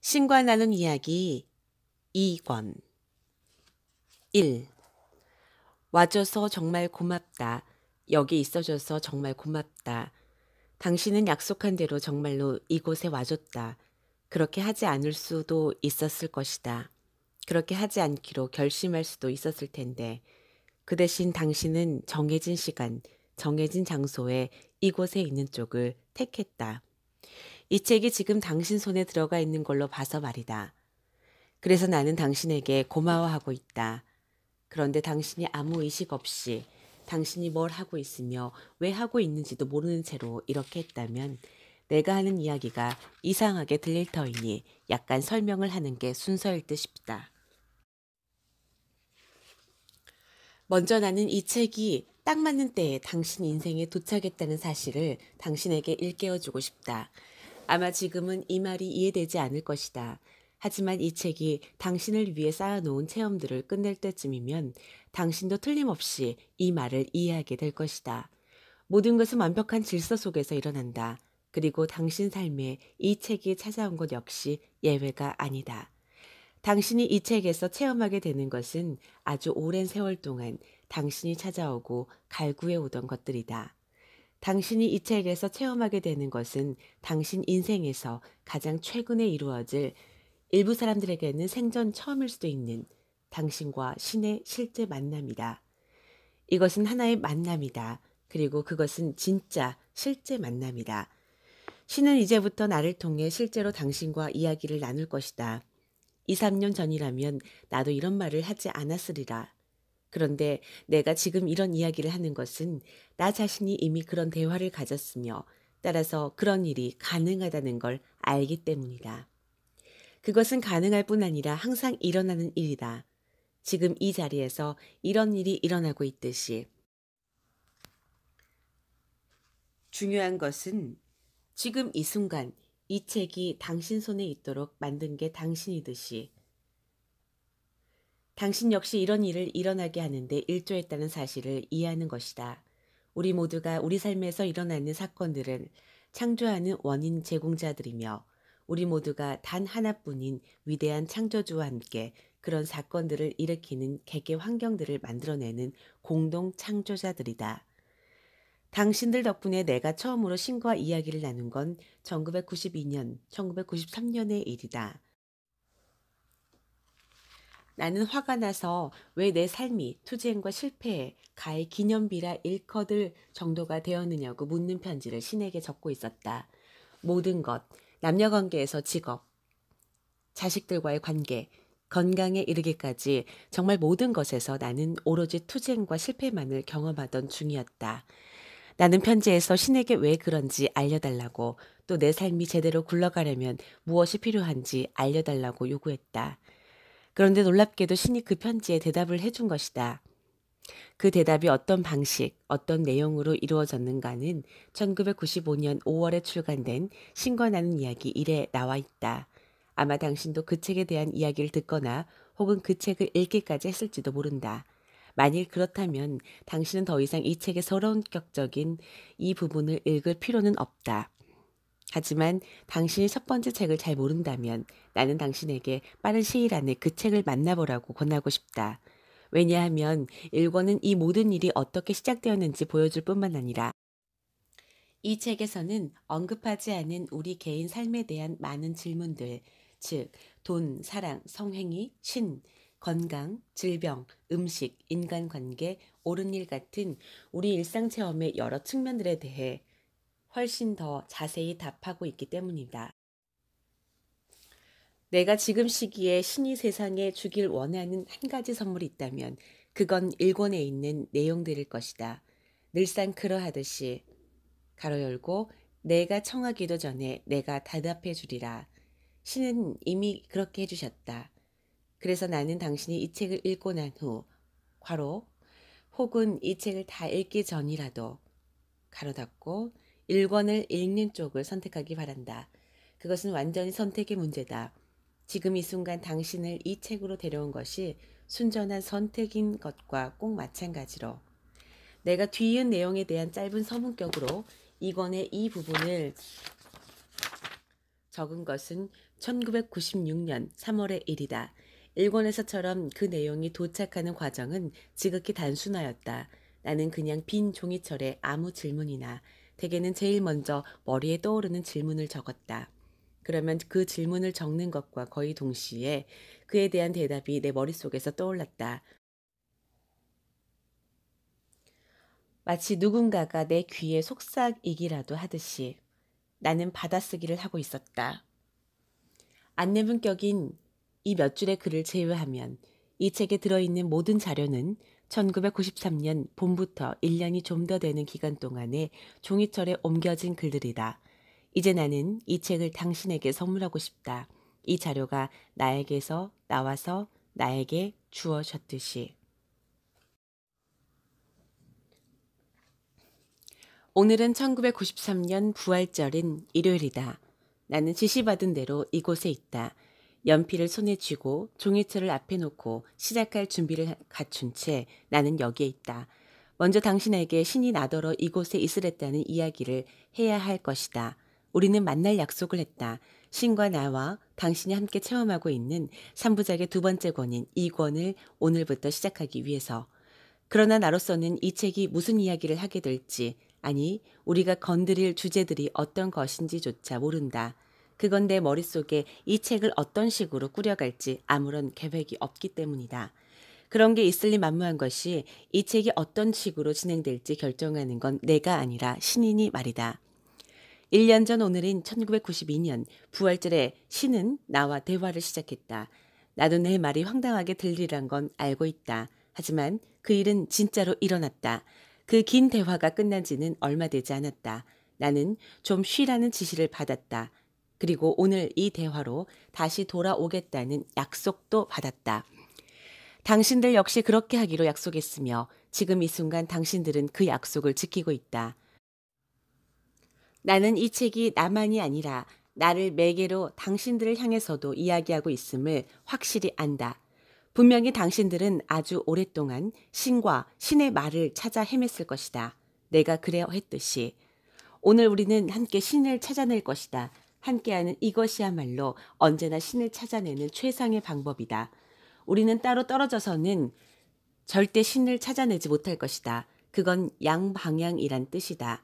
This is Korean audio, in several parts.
신과 나눈 이야기 2권 1. 와줘서 정말 고맙다. 여기 있어줘서 정말 고맙다. 당신은 약속한 대로 정말로 이곳에 와줬다. 그렇게 하지 않을 수도 있었을 것이다. 그렇게 하지 않기로 결심할 수도 있었을 텐데 그 대신 당신은 정해진 시간, 정해진 장소에 이곳에 있는 쪽을 택했다. 이 책이 지금 당신 손에 들어가 있는 걸로 봐서 말이다. 그래서 나는 당신에게 고마워하고 있다. 그런데 당신이 아무 의식 없이 당신이 뭘 하고 있으며 왜 하고 있는지도 모르는 채로 이렇게 했다면 내가 하는 이야기가 이상하게 들릴 터이니 약간 설명을 하는 게 순서일 듯 싶다. 먼저 나는 이 책이 딱 맞는 때에 당신 인생에 도착했다는 사실을 당신에게 일깨워주고 싶다. 아마 지금은 이 말이 이해되지 않을 것이다. 하지만 이 책이 당신을 위해 쌓아놓은 체험들을 끝낼 때쯤이면 당신도 틀림없이 이 말을 이해하게 될 것이다. 모든 것은 완벽한 질서 속에서 일어난다. 그리고 당신 삶에 이 책이 찾아온 것 역시 예외가 아니다. 당신이 이 책에서 체험하게 되는 것은 아주 오랜 세월 동안 당신이 찾아오고 갈구해 오던 것들이다. 당신이 이 책에서 체험하게 되는 것은 당신 인생에서 가장 최근에 이루어질 일부 사람들에게는 생전 처음일 수도 있는 당신과 신의 실제 만남이다. 이것은 하나의 만남이다. 그리고 그것은 진짜 실제 만남이다. 신은 이제부터 나를 통해 실제로 당신과 이야기를 나눌 것이다. 2, 3년 전이라면 나도 이런 말을 하지 않았으리라. 그런데 내가 지금 이런 이야기를 하는 것은 나 자신이 이미 그런 대화를 가졌으며 따라서 그런 일이 가능하다는 걸 알기 때문이다. 그것은 가능할 뿐 아니라 항상 일어나는 일이다. 지금 이 자리에서 이런 일이 일어나고 있듯이. 중요한 것은 지금 이 순간 이 책이 당신 손에 있도록 만든 게 당신이듯이 당신 역시 이런 일을 일어나게 하는데 일조했다는 사실을 이해하는 것이다. 우리 모두가 우리 삶에서 일어나는 사건들은 창조하는 원인 제공자들이며 우리 모두가 단 하나뿐인 위대한 창조주와 함께 그런 사건들을 일으키는 개개 환경들을 만들어내는 공동 창조자들이다. 당신들 덕분에 내가 처음으로 신과 이야기를 나눈 건 1992년, 1993년의 일이다. 나는 화가 나서 왜 내 삶이 투쟁과 실패에 가히 기념비라 일커들 정도가 되었느냐고 묻는 편지를 신에게 적고 있었다. 모든 것, 남녀관계에서 직업, 자식들과의 관계, 건강에 이르기까지 정말 모든 것에서 나는 오로지 투쟁과 실패만을 경험하던 중이었다. 나는 편지에서 신에게 왜 그런지 알려달라고 또 내 삶이 제대로 굴러가려면 무엇이 필요한지 알려달라고 요구했다. 그런데 놀랍게도 신이 그 편지에 대답을 해준 것이다. 그 대답이 어떤 방식, 어떤 내용으로 이루어졌는가는 1995년 5월에 출간된 신과 나눈 이야기 1에 나와 있다. 아마 당신도 그 책에 대한 이야기를 듣거나 혹은 그 책을 읽기까지 했을지도 모른다. 만일 그렇다면 당신은 더 이상 이 책의 서론격적인 이 부분을 읽을 필요는 없다. 하지만 당신이 첫 번째 책을 잘 모른다면 나는 당신에게 빠른 시일 안에 그 책을 만나보라고 권하고 싶다. 왜냐하면 1권은 이 모든 일이 어떻게 시작되었는지 보여줄 뿐만 아니라 이 책에서는 언급하지 않은 우리 개인 삶에 대한 많은 질문들, 즉 돈, 사랑, 성행위, 신, 건강, 질병, 음식, 인간관계, 옳은 일 같은 우리 일상 체험의 여러 측면들에 대해 훨씬 더 자세히 답하고 있기 때문이다. 내가 지금 시기에 신이 세상에 주길 원하는 한 가지 선물이 있다면 그건 1권에 있는 내용들일 것이다. 늘상 그러하듯이 가로 열고 내가 청하기도 전에 내가 대답해 주리라. 신은 이미 그렇게 해주셨다. 그래서 나는 당신이 이 책을 읽고 난 후 괄호 혹은 이 책을 다 읽기 전이라도 가로 닫고 1권을 읽는 쪽을 선택하기 바란다. 그것은 완전히 선택의 문제다. 지금 이 순간 당신을 이 책으로 데려온 것이 순전한 선택인 것과 꼭 마찬가지로 내가 뒤이은 내용에 대한 짧은 서문격으로 2권의 이 부분을 적은 것은 1996년 3월의 일이다. 일권에서처럼 그 내용이 도착하는 과정은 지극히 단순하였다. 나는 그냥 빈 종이철에 아무 질문이나 대개는 제일 먼저 머리에 떠오르는 질문을 적었다. 그러면 그 질문을 적는 것과 거의 동시에 그에 대한 대답이 내 머릿속에서 떠올랐다. 마치 누군가가 내 귀에 속삭이기라도 하듯이 나는 받아쓰기를 하고 있었다. 안내문격인 이 몇 줄의 글을 제외하면 이 책에 들어있는 모든 자료는 1993년 봄부터 1년이 좀 더 되는 기간 동안에 종이철에 옮겨진 글들이다. 이제 나는 이 책을 당신에게 선물하고 싶다. 이 자료가 나에게서 나와서 나에게 주어졌듯이. 오늘은 1993년 부활절인 일요일이다. 나는 지시받은 대로 이곳에 있다. 연필을 손에 쥐고 종이철을 앞에 놓고 시작할 준비를 갖춘 채 나는 여기에 있다. 먼저 당신에게 신이 나더러 이곳에 있으랬다는 이야기를 해야 할 것이다. 우리는 만날 약속을 했다. 신과 나와 당신이 함께 체험하고 있는 3부작의 두 번째 권인 2권을 오늘부터 시작하기 위해서. 그러나 나로서는 이 책이 무슨 이야기를 하게 될지, 아니 우리가 건드릴 주제들이 어떤 것인지조차 모른다. 그건 내 머릿속에 이 책을 어떤 식으로 꾸려갈지 아무런 계획이 없기 때문이다. 그런 게 있을리 만무한 것이 이 책이 어떤 식으로 진행될지 결정하는 건 내가 아니라 신이니 말이다. 1년 전 오늘인 1992년 부활절에 신은 나와 대화를 시작했다. 나도 내 말이 황당하게 들리란 건 알고 있다. 하지만 그 일은 진짜로 일어났다. 그 긴 대화가 끝난 지는 얼마 되지 않았다. 나는 좀 쉬라는 지시를 받았다. 그리고 오늘 이 대화로 다시 돌아오겠다는 약속도 받았다. 당신들 역시 그렇게 하기로 약속했으며 지금 이 순간 당신들은 그 약속을 지키고 있다. 나는 이 책이 나만이 아니라 나를 매개로 당신들을 향해서도 이야기하고 있음을 확실히 안다. 분명히 당신들은 아주 오랫동안 신과 신의 말을 찾아 헤맸을 것이다. 내가 그래 했듯이. 오늘 우리는 함께 신을 찾아낼 것이다. 함께하는 이것이야말로 언제나 신을 찾아내는 최상의 방법이다. 우리는 따로 떨어져서는 절대 신을 찾아내지 못할 것이다. 그건 양방향이란 뜻이다.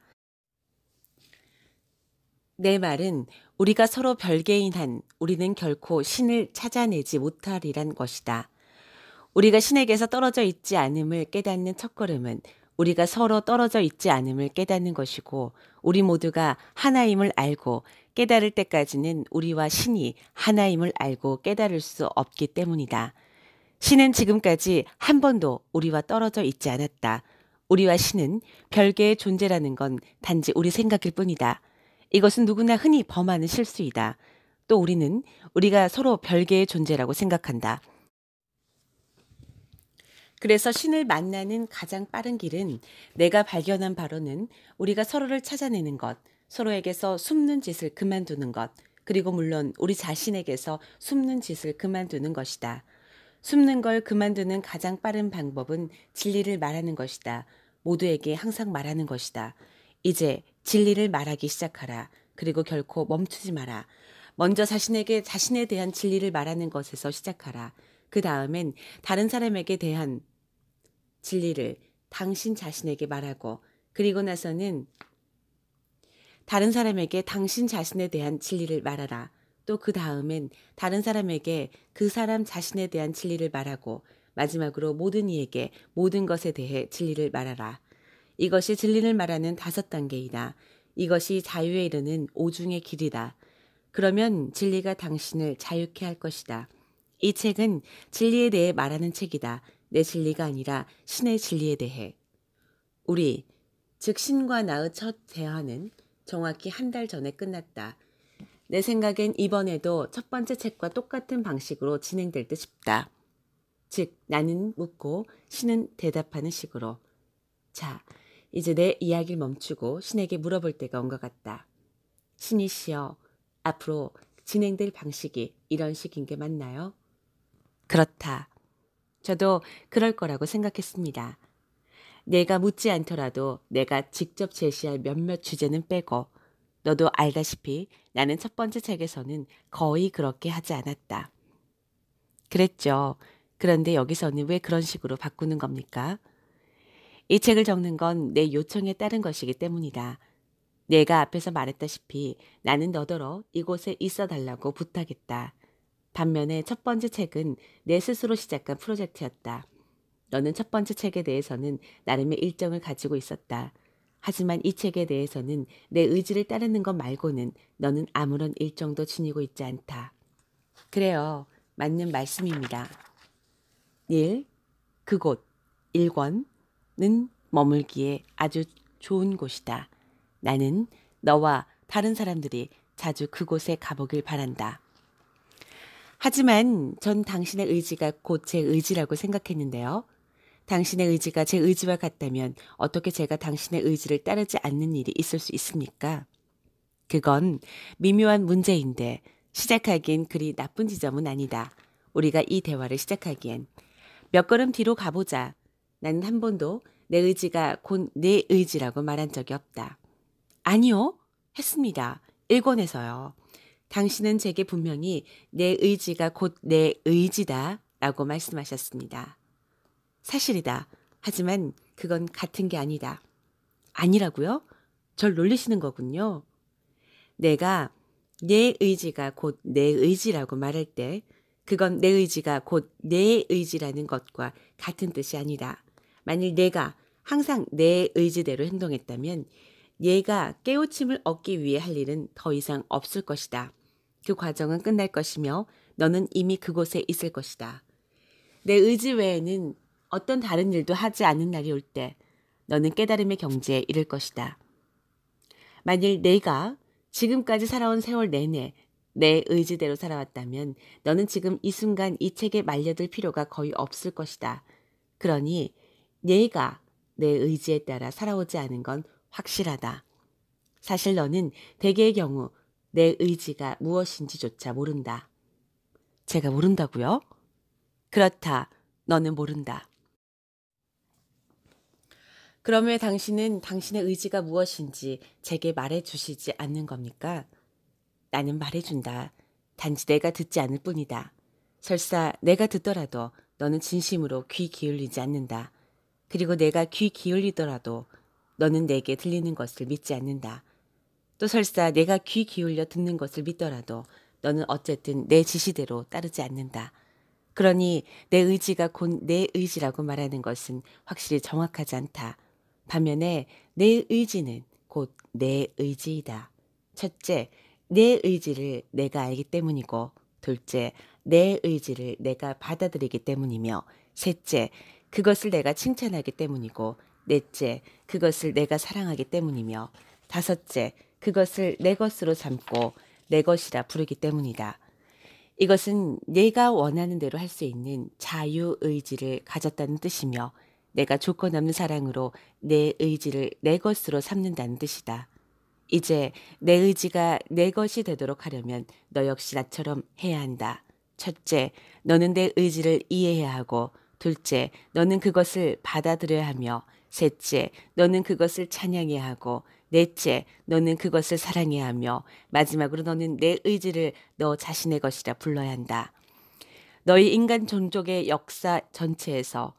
내 말은 우리가 서로 별개인 한 우리는 결코 신을 찾아내지 못하리란 것이다. 우리가 신에게서 떨어져 있지 않음을 깨닫는 첫걸음은 우리가 서로 떨어져 있지 않음을 깨닫는 것이고 우리 모두가 하나임을 알고 깨달을 때까지는 우리와 신이 하나임을 알고 깨달을 수 없기 때문이다. 신은 지금까지 한 번도 우리와 떨어져 있지 않았다. 우리와 신은 별개의 존재라는 건 단지 우리 생각일 뿐이다. 이것은 누구나 흔히 범하는 실수이다. 또 우리는 우리가 서로 별개의 존재라고 생각한다. 그래서 신을 만나는 가장 빠른 길은 내가 발견한 바로는 우리가 서로를 찾아내는 것, 서로에게서 숨는 짓을 그만두는 것, 그리고 물론 우리 자신에게서 숨는 짓을 그만두는 것이다. 숨는 걸 그만두는 가장 빠른 방법은 진리를 말하는 것이다. 모두에게 항상 말하는 것이다. 이제 진리를 말하기 시작하라. 그리고 결코 멈추지 마라. 먼저 자신에게 자신에 대한 진리를 말하는 것에서 시작하라. 그 다음엔 다른 사람에게 대한 진리를 당신 자신에게 말하고 그리고 나서는 다른 사람에게 당신 자신에 대한 진리를 말하라. 또 그 다음엔 다른 사람에게 그 사람 자신에 대한 진리를 말하고 마지막으로 모든 이에게 모든 것에 대해 진리를 말하라. 이것이 진리를 말하는 5단계이다. 이것이 자유에 이르는 오중의 길이다. 그러면 진리가 당신을 자유케 할 것이다. 이 책은 진리에 대해 말하는 책이다. 내 진리가 아니라 신의 진리에 대해. 우리, 즉 신과 나의 첫 대화는 정확히 한 달 전에 끝났다. 내 생각엔 이번에도 첫 번째 책과 똑같은 방식으로 진행될 듯 싶다. 즉 나는 묻고 신은 대답하는 식으로. 자, 이제 내 이야기를 멈추고 신에게 물어볼 때가 온 것 같다. 신이시여, 앞으로 진행될 방식이 이런 식인 게 맞나요? 그렇다. 저도 그럴 거라고 생각했습니다. 내가 묻지 않더라도 내가 직접 제시할 몇몇 주제는 빼고 너도 알다시피 나는 첫 번째 책에서는 거의 그렇게 하지 않았다. 그랬죠. 그런데 여기서는 왜 그런 식으로 바꾸는 겁니까? 이 책을 적는 건 내 요청에 따른 것이기 때문이다. 내가 앞에서 말했다시피 나는 너더러 이곳에 있어 달라고 부탁했다. 반면에 첫 번째 책은 내 스스로 시작한 프로젝트였다. 너는 첫 번째 책에 대해서는 나름의 일정을 가지고 있었다. 하지만 이 책에 대해서는 내 의지를 따르는 것 말고는 너는 아무런 일정도 지니고 있지 않다. 그래요. 맞는 말씀입니다. 1. 그곳, 일권은 머물기에 아주 좋은 곳이다. 나는 너와 다른 사람들이 자주 그곳에 가보길 바란다. 하지만 전 당신의 의지가 곧 제 의지라고 생각했는데요. 당신의 의지가 제 의지와 같다면 어떻게 제가 당신의 의지를 따르지 않는 일이 있을 수 있습니까? 그건 미묘한 문제인데 시작하기엔 그리 나쁜 지점은 아니다. 우리가 이 대화를 시작하기엔 몇 걸음 뒤로 가보자. 나는 한 번도 내 의지가 곧 내 의지라고 말한 적이 없다. 아니요, 했습니다. 일권에서요. 당신은 제게 분명히 내 의지가 곧 내 의지다 라고 말씀하셨습니다. 사실이다. 하지만 그건 같은 게 아니다. 아니라고요? 절 놀리시는 거군요. 내가 내 의지가 곧 내 의지라고 말할 때 그건 내 의지가 곧 내 의지라는 것과 같은 뜻이 아니다. 만일 내가 항상 내 의지대로 행동했다면 얘가 깨우침을 얻기 위해 할 일은 더 이상 없을 것이다. 그 과정은 끝날 것이며 너는 이미 그곳에 있을 것이다. 내 의지 외에는 어떤 다른 일도 하지 않는 날이 올 때 너는 깨달음의 경지에 이를 것이다. 만일 내가 지금까지 살아온 세월 내내 내 의지대로 살아왔다면 너는 지금 이 순간 이 책에 말려들 필요가 거의 없을 것이다. 그러니 내가 내 의지에 따라 살아오지 않은 건 확실하다. 사실 너는 대개의 경우 내 의지가 무엇인지조차 모른다. 제가 모른다고요? 그렇다. 너는 모른다. 그럼 왜 당신은 당신의 의지가 무엇인지 제게 말해주시지 않는 겁니까? 나는 말해준다. 단지 내가 듣지 않을 뿐이다. 설사 내가 듣더라도 너는 진심으로 귀 기울이지 않는다. 그리고 내가 귀 기울이더라도 너는 내게 들리는 것을 믿지 않는다. 또 설사 내가 귀 기울여 듣는 것을 믿더라도 너는 어쨌든 내 지시대로 따르지 않는다. 그러니 내 의지가 곧 내 의지라고 말하는 것은 확실히 정확하지 않다. 반면에 내 의지는 곧 내 의지이다. 첫째, 내 의지를 내가 알기 때문이고, 둘째, 내 의지를 내가 받아들이기 때문이며, 셋째, 그것을 내가 칭찬하기 때문이고, 넷째, 그것을 내가 사랑하기 때문이며, 다섯째, 그것을 내 것으로 삼고 내 것이라 부르기 때문이다. 이것은 내가 원하는 대로 할 수 있는 자유의지를 가졌다는 뜻이며 내가 조건 없는 사랑으로 내 의지를 내 것으로 삼는다는 뜻이다. 이제 내 의지가 내 것이 되도록 하려면 너 역시 나처럼 해야 한다. 첫째, 너는 내 의지를 이해해야 하고 둘째, 너는 그것을 받아들여야 하며 셋째, 너는 그것을 찬양해야 하고 넷째, 너는 그것을 사랑해야 하며 마지막으로 너는 내 의지를 너 자신의 것이라 불러야 한다. 너희 인간 종족의 역사 전체에서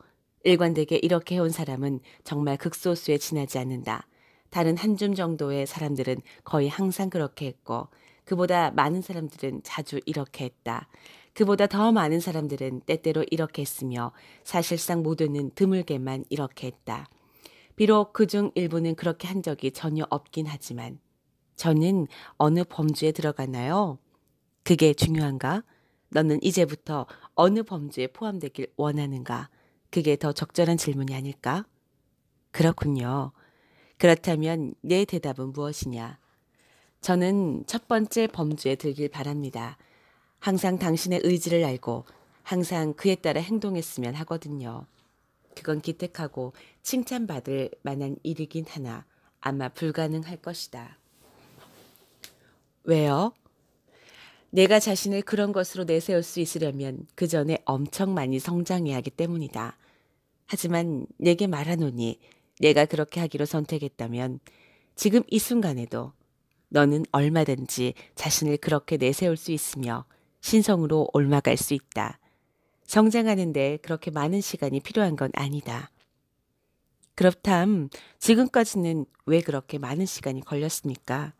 일관되게 이렇게 해온 사람은 정말 극소수에 지나지 않는다. 다른 한 줌 정도의 사람들은 거의 항상 그렇게 했고 그보다 많은 사람들은 자주 이렇게 했다. 그보다 더 많은 사람들은 때때로 이렇게 했으며 사실상 모두는 드물게만 이렇게 했다. 비록 그중 일부는 그렇게 한 적이 전혀 없긴 하지만 저는 어느 범주에 들어가나요? 그게 중요한가? 너는 이제부터 어느 범주에 포함되길 원하는가? 그게 더 적절한 질문이 아닐까? 그렇군요. 그렇다면 내 대답은 무엇이냐? 저는 첫 번째 범주에 들길 바랍니다. 항상 당신의 의지를 알고 항상 그에 따라 행동했으면 하거든요. 그건 기특하고 칭찬받을 만한 일이긴 하나 아마 불가능할 것이다. 왜요? 내가 자신을 그런 것으로 내세울 수 있으려면 그 전에 엄청 많이 성장해야 하기 때문이다. 하지만 내게 말하노니 내가 그렇게 하기로 선택했다면 지금 이 순간에도 너는 얼마든지 자신을 그렇게 내세울 수 있으며 신성으로 옮아갈 수 있다. 성장하는데 그렇게 많은 시간이 필요한 건 아니다. 그렇담 지금까지는 왜 그렇게 많은 시간이 걸렸습니까?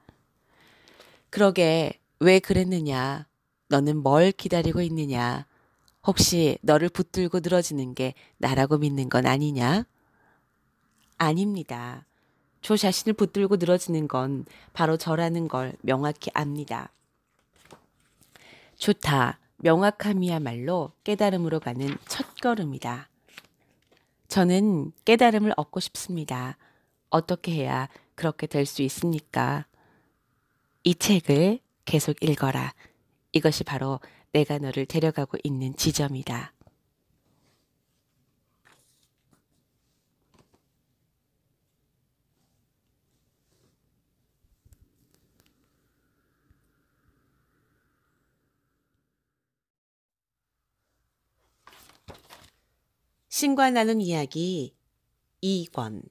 그러게 왜 그랬느냐? 너는 뭘 기다리고 있느냐? 혹시 너를 붙들고 늘어지는 게 나라고 믿는 건 아니냐? 아닙니다. 저 자신을 붙들고 늘어지는 건 바로 저라는 걸 명확히 압니다. 좋다. 명확함이야말로 깨달음으로 가는 첫걸음이다. 저는 깨달음을 얻고 싶습니다. 어떻게 해야 그렇게 될 수 있습니까? 이 책을 계속 읽어라. 이것이 바로 내가 너를 데려가고 있는 지점이다. 신과 나눈 이야기 2권